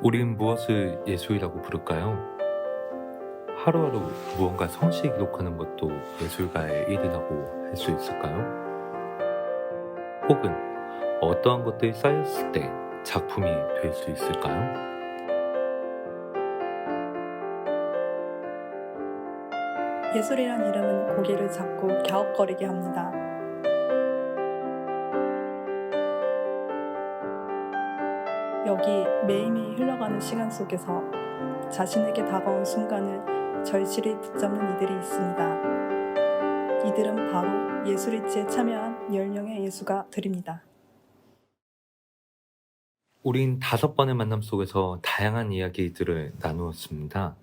우린 무엇을 예술이라고 부를까요? 하루하루 무언가 성실히 기록하는 것도 예술가의 일이라고 할 수 있을까요? 혹은 어떠한 것들이 쌓였을 때 작품이 될 수 있을까요? 예술이란 이름은 고개를 자꾸 갸웃거리게 합니다. 여기 매일매일 흘러가는 시간 속에서 자신에게 다가온 순간을 절실히 붙잡는 이들이 있습니다. 이들은 바로 예술일지에 참여한 10명의 예술가들입니다. 우린 5번의 만남 속에서 다양한 이야기들을 나누었습니다.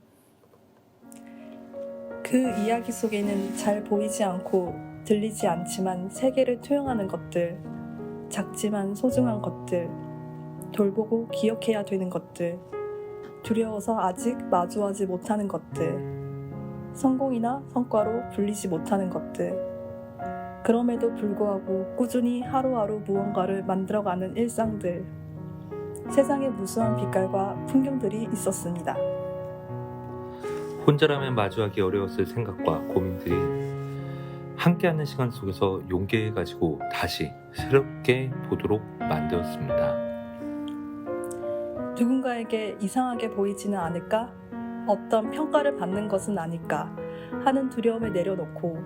그 이야기 속에는 잘 보이지 않고 들리지 않지만 세계를 투영하는 것들, 작지만 소중한 것들, 돌보고 기억해야 되는 것들, 두려워서 아직 마주하지 못하는 것들, 성공이나 성과로 불리지 못하는 것들, 그럼에도 불구하고 꾸준히 하루하루 무언가를 만들어가는 일상들, 세상의 무수한 빛깔과 풍경들이 있었습니다. 혼자라면 마주하기 어려웠을 생각과 고민들이 함께하는 시간 속에서 용기를 가지고 다시 새롭게 보도록 만들었습니다. 누군가에게 이상하게 보이지는 않을까? 어떤 평가를 받는 것은 아닐까? 하는 두려움을 내려놓고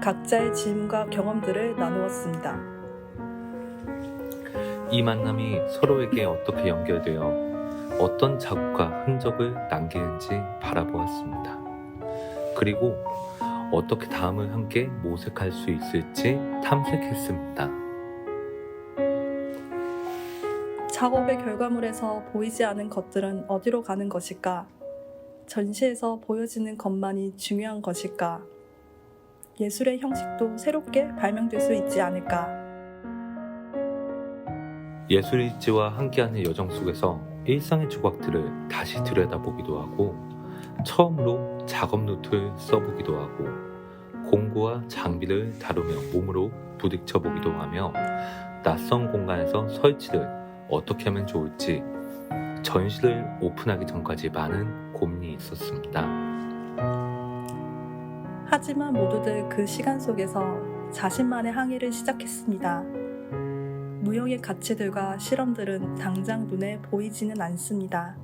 각자의 질문과 경험들을 나누었습니다. 이 만남이 서로에게 어떻게 연결되어 어떤 자국과 흔적을 남기는지 바라보았습니다. 그리고 어떻게 다음을 함께 모색할 수 있을지 탐색했습니다. 작업의 결과물에서 보이지 않은 것들은 어디로 가는 것일까? 전시에서 보여지는 것만이 중요한 것일까? 예술의 형식도 새롭게 발명될 수 있지 않을까? 예술일지와 함께하는 여정 속에서 일상의 조각들을 다시 들여다보기도 하고 처음으로 작업 노트를 써보기도 하고 공구와 장비를 다루며 몸으로 부딪혀보기도 하며 낯선 공간에서 설치를 어떻게 하면 좋을지 전시를 오픈하기 전까지 많은 고민이 있었습니다. 하지만 모두들 그 시간 속에서 자신만의 항해를 시작했습니다. 무용의 가치들과 실험들은 당장 눈에 보이지는 않습니다.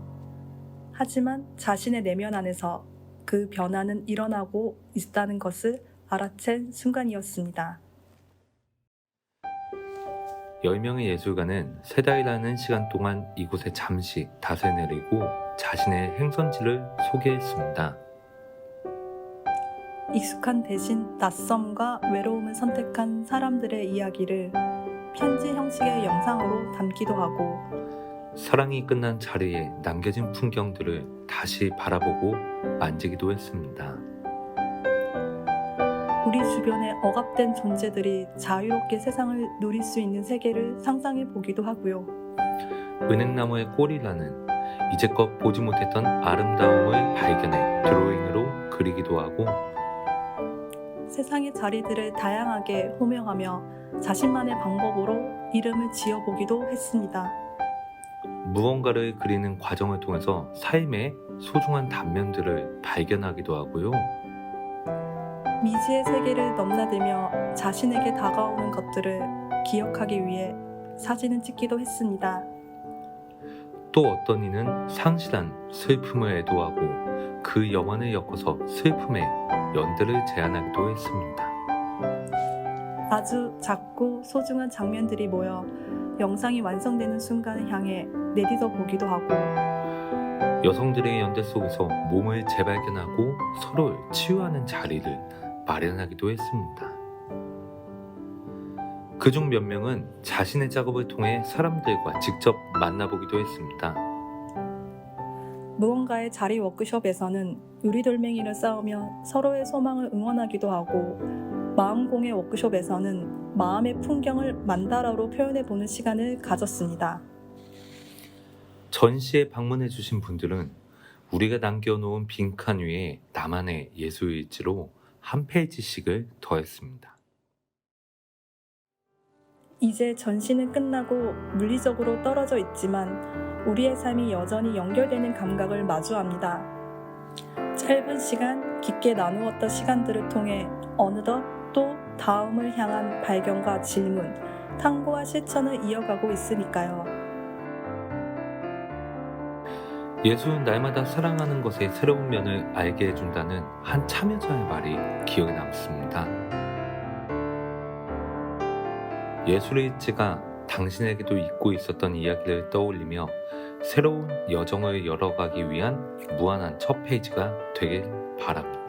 하지만 자신의 내면 안에서 그 변화는 일어나고 있다는 것을 알아챈 순간이었습니다. 10명의 예술가는 3달이라는 시간 동안 이곳에 잠시 닷을 내리고 자신의 행선지를 소개했습니다. 익숙한 대신 낯섦과 외로움을 선택한 사람들의 이야기를 편지 형식의 영상으로 담기도 하고 사랑이 끝난 자리에 남겨진 풍경들을 다시 바라보고 만지기도 했습니다. 우리 주변에 억압된 존재들이 자유롭게 세상을 누릴 수 있는 세계를 상상해 보기도 하고요. 은행나무의 꼬리라는 이제껏 보지 못했던 아름다움을 발견해 드로잉으로 그리기도 하고 세상의 자리들을 다양하게 호명하며 자신만의 방법으로 이름을 지어보기도 했습니다. 무언가를 그리는 과정을 통해서 삶의 소중한 단면들을 발견하기도 하고요. 미지의 세계를 넘나들며 자신에게 다가오는 것들을 기억하기 위해 사진을 찍기도 했습니다. 또 어떤 이는 상실한 슬픔을 애도하고 그 영혼을 엮어서 슬픔의 연대를 제안하기도 했습니다. 아주 작고 소중한 장면들이 모여 영상이 완성되는 순간을 향해 내딛어 보기도 하고 여성들의 연대 속에서 몸을 재발견하고 서로를 치유하는 자리를 마련하기도 했습니다. 그중 몇 명은 자신의 작업을 통해 사람들과 직접 만나보기도 했습니다. 무언가의 자리 워크숍에서는 유리돌멩이를 쌓으며 서로의 소망을 응원하기도 하고 마음공예 워크숍에서는 마음의 풍경을 만다라로 표현해보는 시간을 가졌습니다. 전시에 방문해주신 분들은 우리가 남겨놓은 빈칸 위에 나만의 예술일지로 한 페이지씩을 더했습니다. 이제 전시는 끝나고 물리적으로 떨어져 있지만 우리의 삶이 여전히 연결되는 감각을 마주합니다. 짧은 시간, 깊게 나누었던 시간들을 통해 어느덧 또 다음을 향한 발견과 질문, 탐구와 실천을 이어가고 있으니까요. 예수는 날마다 사랑하는 것의 새로운 면을 알게 해준다는 한 참여자의 말이 기억에 남습니다. 예수의 일지가 당신에게도 잊고 있었던 이야기를 떠올리며 새로운 여정을 열어가기 위한 무한한 첫 페이지가 되길 바랍니다.